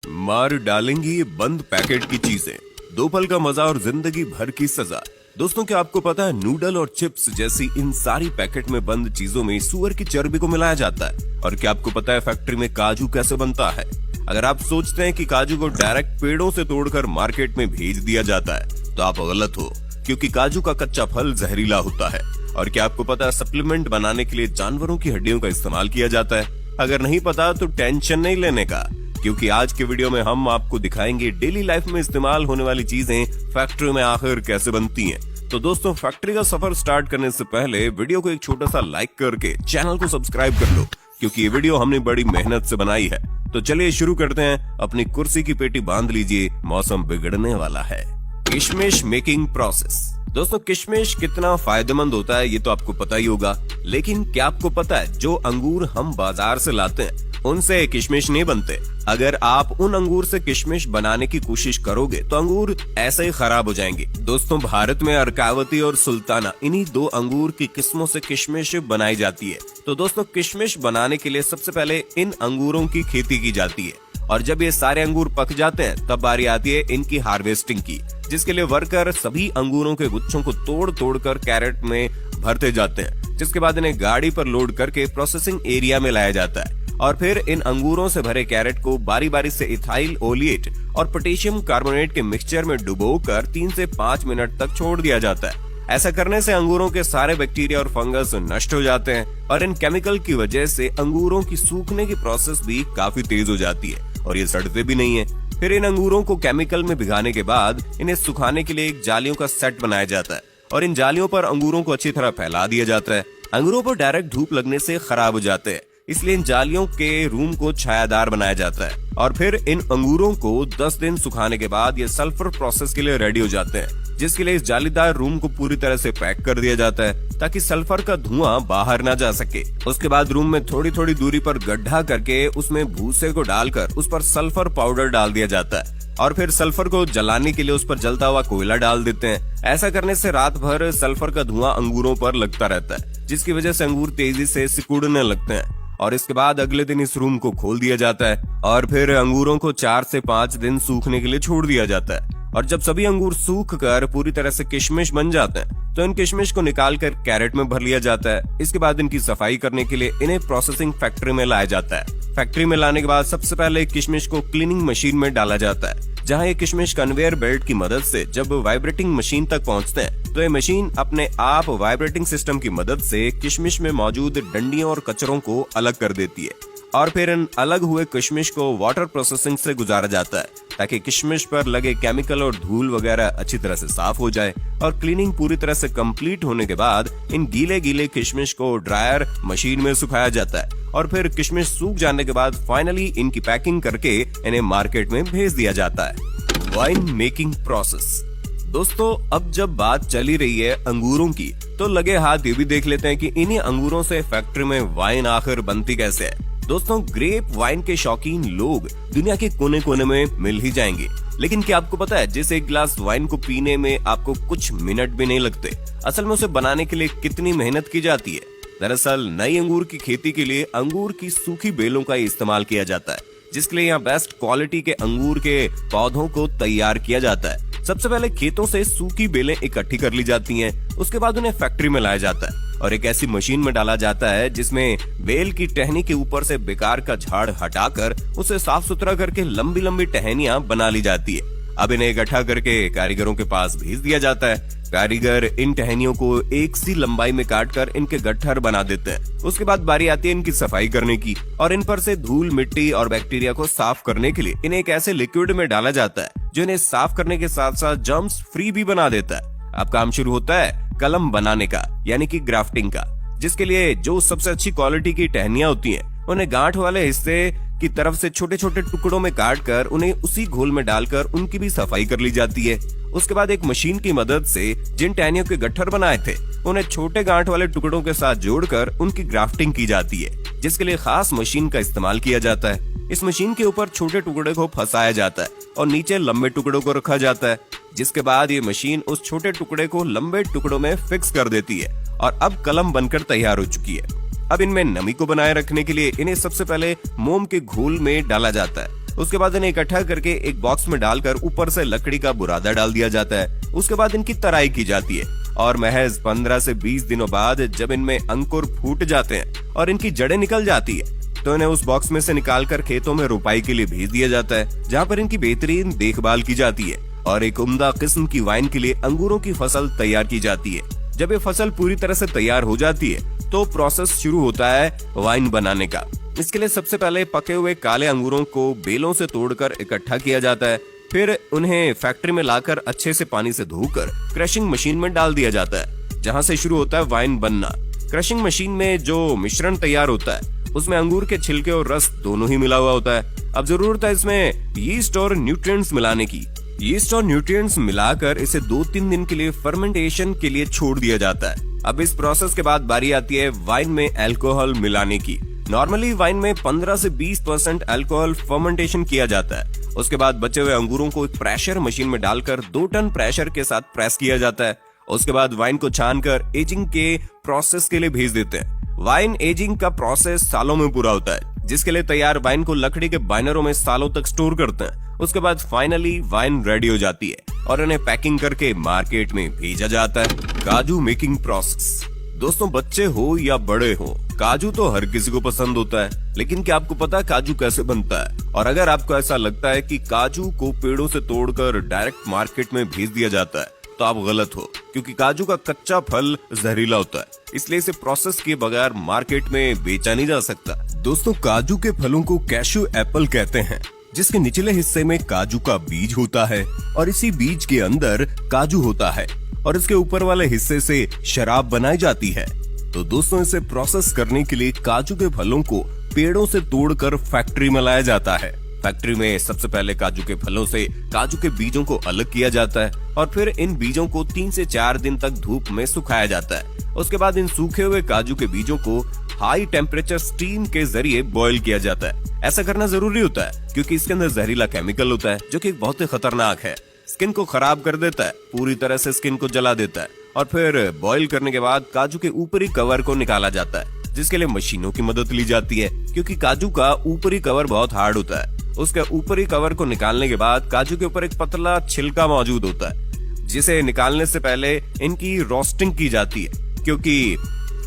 मार डालेंगी ये बंद पैकेट की चीजें, दो पल का मजा और जिंदगी भर की सजा। दोस्तों, क्या आपको पता है नूडल और चिप्स जैसी इन सारी पैकेट में बंद चीजों में सुअर की चर्बी को मिलाया जाता है? और क्या आपको पता है फैक्ट्री में काजू कैसे बनता है? अगर आप सोचते हैं कि काजू को डायरेक्ट पेड़ों से तोड़कर मार्केट में भेज दिया जाता है तो आप गलत हो, क्योंकि काजू का कच्चा फल जहरीला होता है। और क्या आपको पता है सप्लीमेंट बनाने के लिए जानवरों की हड्डियों का इस्तेमाल किया जाता है? अगर नहीं पता तो टेंशन नहीं लेने का, क्योंकि आज के वीडियो में हम आपको दिखाएंगे डेली लाइफ में इस्तेमाल होने वाली चीजें फैक्ट्री में आखिर कैसे बनती हैं। तो दोस्तों, फैक्ट्री का सफर स्टार्ट करने से पहले वीडियो को एक छोटा सा लाइक करके चैनल को सब्सक्राइब कर लो, क्योंकि ये वीडियो हमने बड़ी मेहनत से बनाई है। तो चलिए शुरू करते हैं। अपनी कुर्सी की पेटी बांध लीजिए, मौसम बिगड़ने वाला है। किशमिश मेकिंग प्रोसेस। दोस्तों, किशमिश कितना फायदेमंद होता है ये तो आपको पता ही होगा, लेकिन क्या आपको पता है जो अंगूर हम बाजार से लाते हैं उनसे किशमिश नहीं बनते। अगर आप उन अंगूर से किशमिश बनाने की कोशिश करोगे तो अंगूर ऐसे ही खराब हो जाएंगे। दोस्तों, भारत में अर्कावती और सुल्ताना इन्हीं दो अंगूर की किस्मों से किशमिश बनाई जाती है। तो दोस्तों, किशमिश बनाने के लिए सबसे पहले इन अंगूरों की खेती की जाती है, और जब ये सारे अंगूर पक जाते हैं तब बारी आती है इनकी हार्वेस्टिंग की, जिसके लिए वर्कर सभी अंगूरों के गुच्छों को तोड़ तोड़ कर कैरेट में भरते जाते हैं, जिसके बाद इन्हें गाड़ी पर लोड करके प्रोसेसिंग एरिया में लाया जाता है। और फिर इन अंगूरों से भरे कैरेट को बारी बारी से इथाइल ओलिएट और पोटेशियम कार्बोनेट के मिक्सचर में डुबोकर 3 से 5 मिनट तक छोड़ दिया जाता है। ऐसा करने से अंगूरों के सारे बैक्टीरिया और फंगस नष्ट हो जाते हैं, और इन केमिकल की वजह से अंगूरों की सूखने की प्रोसेस भी काफी तेज हो जाती है और ये सड़ते भी नहीं है। फिर इन अंगूरों को केमिकल में भिगाने के बाद इन्हें सुखाने के लिए एक जालियों का सेट बनाया जाता है, और इन जालियों पर अंगूरों को अच्छी तरह फैला दिया जाता है। अंगूरों पर डायरेक्ट धूप लगने से खराब हो जाते हैं, इसलिए इन जालियों के रूम को छायादार बनाया जाता है। और फिर इन अंगूरों को 10 दिन सुखाने के बाद ये सल्फर प्रोसेस के लिए रेडी हो जाते हैं, जिसके लिए इस जालीदार रूम को पूरी तरह से पैक कर दिया जाता है ताकि सल्फर का धुआं बाहर ना जा सके। उसके बाद रूम में थोड़ी थोड़ी दूरी पर गड्ढा करके उसमें भूसे को डालकर उस पर सल्फर पाउडर डाल दिया जाता है, और फिर सल्फर को जलाने के लिए उस पर जलता हुआ कोयला डाल देते हैं। ऐसा करने से रात भर सल्फर का धुआं अंगूरों पर लगता रहता है, जिसकी वजह से अंगूर तेजी से सिकुड़ने लगते हैं। और इसके बाद अगले दिन इस रूम को खोल दिया जाता है, और फिर अंगूरों को 4 से 5 दिन सूखने के लिए छोड़ दिया जाता है। और जब सभी अंगूर सूख कर पूरी तरह से किशमिश बन जाते हैं तो इन किशमिश को निकाल कर कैरेट में भर लिया जाता है। इसके बाद इनकी सफाई करने के लिए इन्हें प्रोसेसिंग फैक्ट्री में लाया जाता है। फैक्ट्री में लाने के बाद सबसे पहले किशमिश को क्लीनिंग मशीन में डाला जाता है, जहां ये किशमिश कन्वेयर बेल्ट की मदद से जब वाइब्रेटिंग मशीन तक पहुंचते हैं तो ये मशीन अपने आप वाइब्रेटिंग सिस्टम की मदद से किशमिश में मौजूद डंडियों और कचरों को अलग कर देती है। और फिर इन अलग हुए किशमिश को वाटर प्रोसेसिंग से गुजारा जाता है ताकि किशमिश पर लगे केमिकल और धूल वगैरह अच्छी तरह से साफ हो जाए। और क्लीनिंग पूरी तरह से कंप्लीट होने के बाद इन गीले गीले किशमिश को ड्रायर मशीन में सुखाया जाता है, और फिर किशमिश सूख जाने के बाद फाइनली इनकी पैकिंग करके इन्हें मार्केट में भेज दिया जाता है। Wine making process. दोस्तों, अब जब बात चली रही है अंगूरों की तो लगे हाथ ये भी देख लेते हैं कि इन्हीं अंगूरों से फैक्ट्री में वाइन आखिर बनती कैसे है। दोस्तों, ग्रेप वाइन के शौकीन लोग दुनिया के कोने कोने में मिल ही जाएंगे, लेकिन क्या आपको पता है जिस एक गिलास वाइन को पीने में आपको कुछ मिनट भी नहीं लगते, असल में उसे बनाने के लिए कितनी मेहनत की जाती है? दरअसल नई अंगूर की खेती के लिए अंगूर की सूखी बेलों का इस्तेमाल किया जाता है, जिसके लिए यहाँ बेस्ट क्वालिटी के अंगूर के पौधों को तैयार किया जाता है। सबसे पहले खेतों से सूखी बेलें इकट्ठी कर ली जाती हैं, उसके बाद उन्हें फैक्ट्री में लाया जाता है और एक ऐसी मशीन में डाला जाता है जिसमें बेल की टहनी के ऊपर से बेकार का झाड़ हटाकर उसे साफ सुथरा करके लंबी लंबी टहनियां बना ली जाती है। अब इन्हें इकट्ठा करके कारीगरों के पास भेज दिया जाता है। कारीगर इन टहनियों को एक सी लंबाई में काटकर इनके गट्ठर बना देते हैं। उसके बाद बारी आती है इनकी सफाई करने की, और इन पर से धूल मिट्टी और बैक्टीरिया को साफ करने के लिए इन्हें एक ऐसे लिक्विड में डाला जाता है जो इन्हें साफ करने के साथ साथ जर्म्स फ्री भी बना देता है। अब काम शुरू होता है कलम बनाने का, यानी कि ग्राफ्टिंग का, जिसके लिए जो सबसे अच्छी क्वालिटी की टहनियां होती हैं उन्हें गांठ वाले हिस्से की तरफ से छोटे छोटे टुकड़ों में काटकर उन्हें उसी घोल में डालकर उनकी भी सफाई कर ली जाती है। उसके बाद एक मशीन की मदद से जिन टहनियों के गट्ठर बनाए थे उन्हें छोटे गांठ वाले टुकड़ों के साथ जोड़कर उनकी ग्राफ्टिंग की जाती है, जिसके लिए खास मशीन का इस्तेमाल किया जाता है। इस मशीन के ऊपर छोटे टुकड़े को फंसाया जाता है और नीचे लंबे टुकड़ों को रखा जाता है, जिसके बाद ये मशीन उस छोटे टुकड़े को लंबे टुकड़ों में फिक्स कर देती है और अब कलम बनकर तैयार हो चुकी है। अब इनमें नमी को बनाए रखने के लिए इन्हें सबसे पहले मोम के घोल में डाला जाता है उसके बाद इन्हें इकट्ठा करके एक बॉक्स में डालकर ऊपर से लकड़ी का बुरादा डाल दिया जाता है। उसके बाद इनकी तराई की जाती है और महज 15 से 20 दिनों बाद जब इनमें अंकुर फूट जाते हैं और इनकी जड़ें निकल जाती है तो इन्हें उस बॉक्स में से निकालकर खेतों में रुपाई के लिए भेज दिया जाता है, जहाँ पर इनकी बेहतरीन देखभाल की जाती है और एक उम्दा किस्म की वाइन के लिए अंगूरों की फसल तैयार की जाती है। जब ये फसल पूरी तरह से तैयार हो जाती है तो प्रोसेस शुरू होता है वाइन बनाने का। इसके लिए सबसे पहले पके हुए काले अंगूरों को बेलों से तोड़कर इकट्ठा किया जाता है, फिर उन्हें फैक्ट्री में लाकर अच्छे से पानी से धोकर क्रशिंग मशीन में डाल दिया जाता है, जहाँ से शुरू होता है वाइन बनना। क्रशिंग मशीन में जो मिश्रण तैयार होता है उसमें अंगूर के छिलके और रस दोनों ही मिला हुआ होता है। अब जरूरत है इसमें यीस्ट और न्यूट्रिएंट्स मिलाने की। यीस्ट और न्यूट्रिएंट्स मिलाकर इसे 2-3 दिन के लिए फर्मेंटेशन के लिए छोड़ दिया जाता है। अब इस प्रोसेस के बाद बारी आती है वाइन में अल्कोहल मिलाने की। नॉर्मली वाइन में 15 से 20% अल्कोहल फर्मेंटेशन किया जाता है। उसके बाद बचे हुए अंगूरों को एक प्रेशर मशीन में डालकर 2 टन प्रेशर के साथ प्रेस किया जाता है। उसके बाद वाइन को छानकर एजिंग के प्रोसेस के लिए भेज देते हैं। वाइन एजिंग का प्रोसेस सालों में पूरा होता है, जिसके लिए तैयार वाइन को लकड़ी के बाइनरों में सालों तक स्टोर करते हैं। उसके बाद फाइनली वाइन रेडी हो जाती है और उन्हें पैकिंग करके मार्केट में भेजा जाता है। काजू मेकिंग प्रोसेस। दोस्तों, बच्चे हो या बड़े हो, काजू तो हर किसी को पसंद होता है, लेकिन क्या आपको पता है काजू कैसे बनता है? और अगर आपको ऐसा लगता है कि काजू को पेड़ों से तोड़कर डायरेक्ट मार्केट में भेज दिया जाता है तो आप गलत हो, क्योंकि काजू का कच्चा फल जहरीला होता है, इसलिए इसे प्रोसेस किए बगैर मार्केट में बेचा नहीं जा सकता। दोस्तों, काजू के फलों को कैशू एप्पल कहते हैं, जिसके निचले हिस्से में काजू का बीज होता है और इसी बीज के अंदर काजू होता है और इसके ऊपर वाले हिस्से से शराब बनाई जाती है। तो दोस्तों, इसे प्रोसेस करने के लिए काजू के फलों को पेड़ों से तोड़कर फैक्ट्री में लाया जाता है। फैक्ट्री में सबसे पहले काजू के फलों से काजू के बीजों को अलग किया जाता है और फिर इन बीजों को 3 से 4 दिन तक धूप में सुखाया जाता है। उसके बाद इन सूखे हुए काजू के बीजों को हाई टेम्परेचर स्टीम के जरिए बॉईल किया जाता है। ऐसा करना जरूरी होता है क्योंकि इसके अंदर जहरीला केमिकल होता है जो कि बहुत ही खतरनाक है, स्किन को खराब कर देता है, पूरी तरह से स्किन को जला देता है। और फिर बॉईल करने के बाद काजू के ऊपरी कवर को निकाला जाता है, जिसके लिए मशीनों की मदद ली जाती है, क्योंकि काजू का ऊपरी कवर बहुत हार्ड होता है। उसके ऊपरी कवर को निकालने के बाद काजू के ऊपर एक पतला छिलका मौजूद होता है, जिसे निकालने से पहले इनकी रोस्टिंग की जाती है, क्योंकि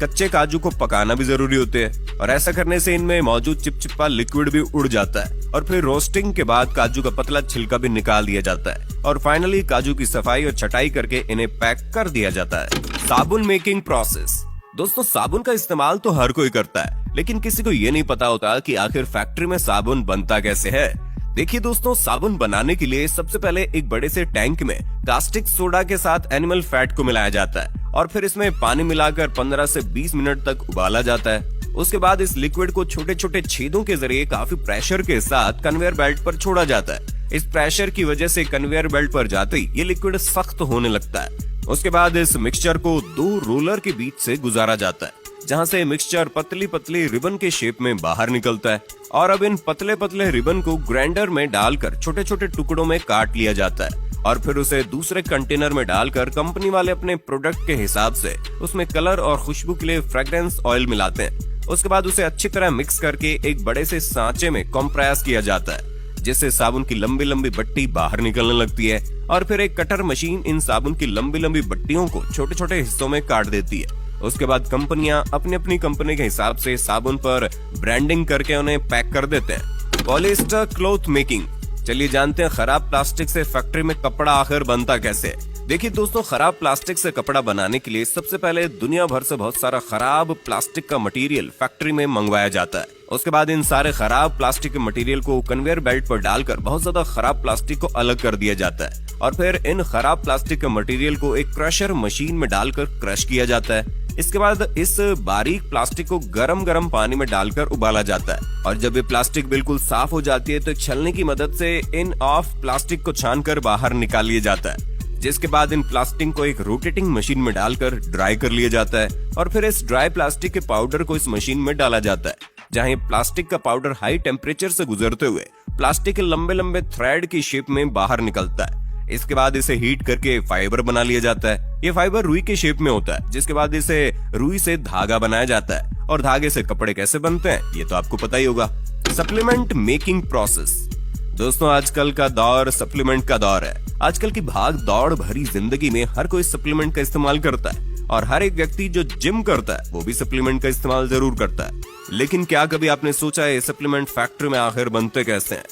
कच्चे काजू को पकाना भी जरूरी होते हैं और ऐसा करने से इनमें मौजूद चिपचिपा लिक्विड भी उड़ जाता है। और फिर रोस्टिंग के बाद काजू का पतला छिलका भी निकाल दिया जाता है और फाइनली काजू की सफाई और छटाई करके इन्हें पैक कर दिया जाता है। साबुन मेकिंग प्रोसेस। दोस्तों, साबुन का इस्तेमाल तो हर कोई करता है, लेकिन किसी को ये नहीं पता होता कि आखिर फैक्ट्री में साबुन बनता कैसे है। देखिए दोस्तों, साबुन बनाने के लिए सबसे पहले एक बड़े से टैंक में कास्टिक सोडा के साथ एनिमल फैट को मिलाया जाता है और फिर इसमें पानी मिलाकर 15 से 20 मिनट तक उबाला जाता है। उसके बाद इस लिक्विड को छोटे छोटे छेदों के जरिए काफी प्रेशर के साथ कन्वेयर बेल्ट पर छोड़ा जाता है। इस प्रेशर की वजह से कन्वेयर बेल्ट पर जाते ही ये लिक्विड सख्त होने लगता है। उसके बाद इस मिक्सचर को 2 रोलर के बीच से गुजारा जाता है, जहां से मिक्सचर पतली पतली रिबन के शेप में बाहर निकलता है और अब इन पतले पतले रिबन को ग्राइंडर में डालकर छोटे छोटे टुकड़ों में काट लिया जाता है और फिर उसे दूसरे कंटेनर में डालकर कंपनी वाले अपने प्रोडक्ट के हिसाब से उसमें कलर और खुशबू के लिए फ्रेग्रेंस ऑयल मिलाते हैं। उसके बाद उसे अच्छी तरह मिक्स करके एक बड़े से सांचे में कंप्रेस किया जाता है, जिससे साबुन की लंबी लंबी बट्टी बाहर निकलने लगती है और फिर एक कटर मशीन इन साबुन की लंबी लंबी बट्टियों को छोटे छोटे हिस्सों में काट देती है। उसके बाद कंपनियां अपनी अपनी कंपनी के हिसाब से साबुन पर ब्रांडिंग करके उन्हें पैक कर देते हैं। Polyester cloth making. चलिए जानते हैं खराब प्लास्टिक से फैक्ट्री में कपड़ा आखिर बनता कैसे। देखिए दोस्तों, खराब प्लास्टिक से कपड़ा बनाने के लिए सबसे पहले दुनिया भर से बहुत सारा खराब प्लास्टिक का मटेरियल फैक्ट्री में मंगवाया जाता है। उसके बाद इन सारे खराब प्लास्टिक के मटेरियल को कन्वेयर बेल्ट पर डालकर बहुत ज्यादा खराब प्लास्टिक को अलग कर दिया जाता है और फिर इन खराब प्लास्टिक के मटेरियल को एक क्रशर मशीन में डालकर क्रश किया जाता है। इसके बाद इस बारीक प्लास्टिक को गरम गरम पानी में डालकर उबाला जाता है और जब ये प्लास्टिक बिल्कुल साफ हो जाती है तो एक छलनी की मदद से इन ऑफ प्लास्टिक को छानकर बाहर निकाल लिया जाता है, जिसके बाद इन प्लास्टिक को एक रोटेटिंग मशीन में डालकर ड्राई कर लिया जाता है और फिर इस ड्राई प्लास्टिक के पाउडर को इस मशीन में डाला जाता है, जहां ये प्लास्टिक का पाउडर हाई टेम्परेचर से गुजरते हुए प्लास्टिक के लंबे लंबे थ्रेड की शेप में बाहर निकलता है। इसके बाद इसे हीट करके फाइबर बना लिया जाता है। ये फाइबर रुई के शेप में होता है, जिसके बाद इसे रुई से धागा बनाया जाता है और धागे से कपड़े कैसे बनते हैं ये तो आपको पता ही होगा। Supplement making process. दोस्तों आजकल का दौर सप्लीमेंट का दौर है। आजकल की भाग दौड़ भरी जिंदगी में हर कोई सप्लीमेंट का इस्तेमाल करता है और हर एक व्यक्ति जो जिम करता है वो भी सप्लीमेंट का इस्तेमाल जरूर करता है। लेकिन क्या कभी आपने सोचा है सप्लीमेंट फैक्ट्री में आखिर बनते कैसे हैं?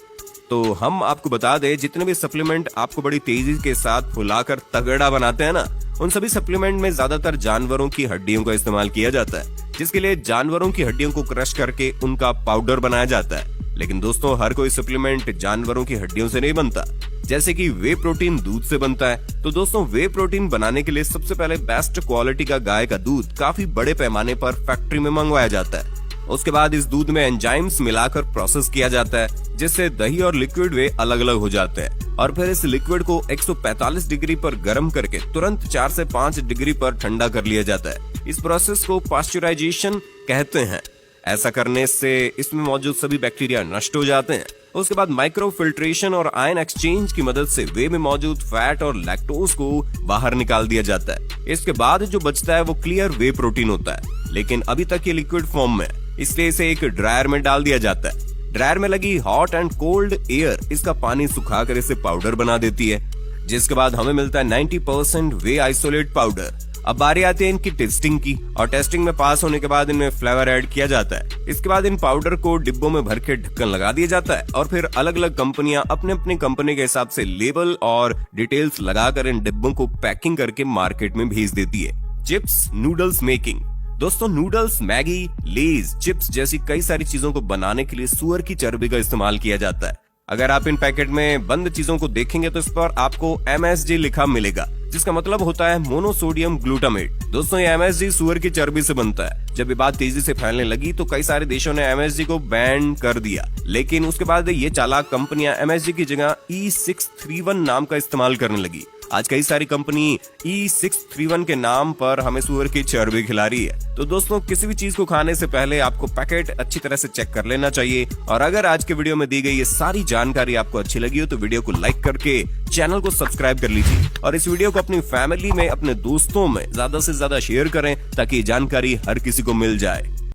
तो हम आपको बता दें, जितने भी सप्लीमेंट आपको बड़ी तेजी के साथ फुलाकर तगड़ा बनाते हैं ना, उन सभी सप्लीमेंट में ज्यादातर जानवरों की हड्डियों का इस्तेमाल किया जाता है, जिसके लिए जानवरों की हड्डियों को क्रश करके उनका पाउडर बनाया जाता है। लेकिन दोस्तों हर कोई सप्लीमेंट जानवरों की हड्डियों से नहीं बनता। जैसे कि वे प्रोटीन दूध से बनता है, तो दोस्तों वे प्रोटीन बनाने के लिए सबसे पहले बेस्ट क्वालिटी का गाय का दूध काफी बड़े पैमाने पर फैक्ट्री में मंगवाया जाता है। उसके बाद इस दूध में एंजाइम्स मिलाकर प्रोसेस किया जाता है, जिससे दही और लिक्विड वे अलग अलग हो जाते हैं और फिर इस लिक्विड को 145 डिग्री पर गर्म करके तुरंत 4 से 5 डिग्री पर ठंडा कर लिया जाता है। इस प्रोसेस को पास्चराइजेशन कहते हैं। ऐसा करने से इसमें मौजूद सभी बैक्टीरिया नष्ट हो जाते हैं। उसके बाद माइक्रो फिल्ट्रेशन और आयन एक्सचेंज की मदद से वे में मौजूद फैट और लैक्टोज को बाहर निकाल दिया जाता है। इसके बाद जो बचता है वो क्लियर वे प्रोटीन होता है, लेकिन अभी तक ये लिक्विड फॉर्म में, इसलिए इसे एक ड्रायर में डाल दिया जाता है। ड्रायर में लगी हॉट एंड कोल्ड एयर इसका पानी सुखाकर इसे पाउडर बना देती है, जिसके बाद हमें मिलता है 90% वे आइसोलेट पाउडर। अब बारी आती है इनकी टेस्टिंग की, और टेस्टिंग में पास होने के बाद इनमें फ्लेवर ऐड किया जाता है। इसके बाद इन पाउडर को डिब्बों में भर के ढक्कन लगा दिया जाता है और फिर अलग अलग कंपनियां अपने अपनी कंपनी के हिसाब से लेबल और डिटेल्स लगाकर इन डिब्बों को पैकिंग करके मार्केट में भेज देती है। Chips noodles making. दोस्तों नूडल्स, मैगी, लेज, चिप्स जैसी कई सारी चीजों को बनाने के लिए सुअर की चर्बी का इस्तेमाल किया जाता है। अगर आप इन पैकेट में बंद चीजों को देखेंगे तो इस पर आपको MSG लिखा मिलेगा, जिसका मतलब होता है मोनोसोडियम ग्लूटामेट। दोस्तों ये MSG सुअर की चर्बी से बनता है। जब ये बात तेजी से फैलने लगी तो कई सारे देशों ने MSG को बैन कर दिया, लेकिन उसके बाद ये चालाक कंपनियां MSG की जगह E631 नाम का इस्तेमाल करने लगी। आज कई सारी कंपनी E631 के नाम पर हमें सुअर की चर्बी खिला रही है। तो दोस्तों किसी भी चीज को खाने से पहले आपको पैकेट अच्छी तरह से चेक कर लेना चाहिए। और अगर आज के वीडियो में दी गई ये सारी जानकारी आपको अच्छी लगी हो तो वीडियो को लाइक करके चैनल को सब्सक्राइब कर लीजिए और इस वीडियो को अपनी फैमिली में, अपने दोस्तों में ज्यादा से ज्यादा शेयर करें ताकि जानकारी हर किसी को मिल जाए।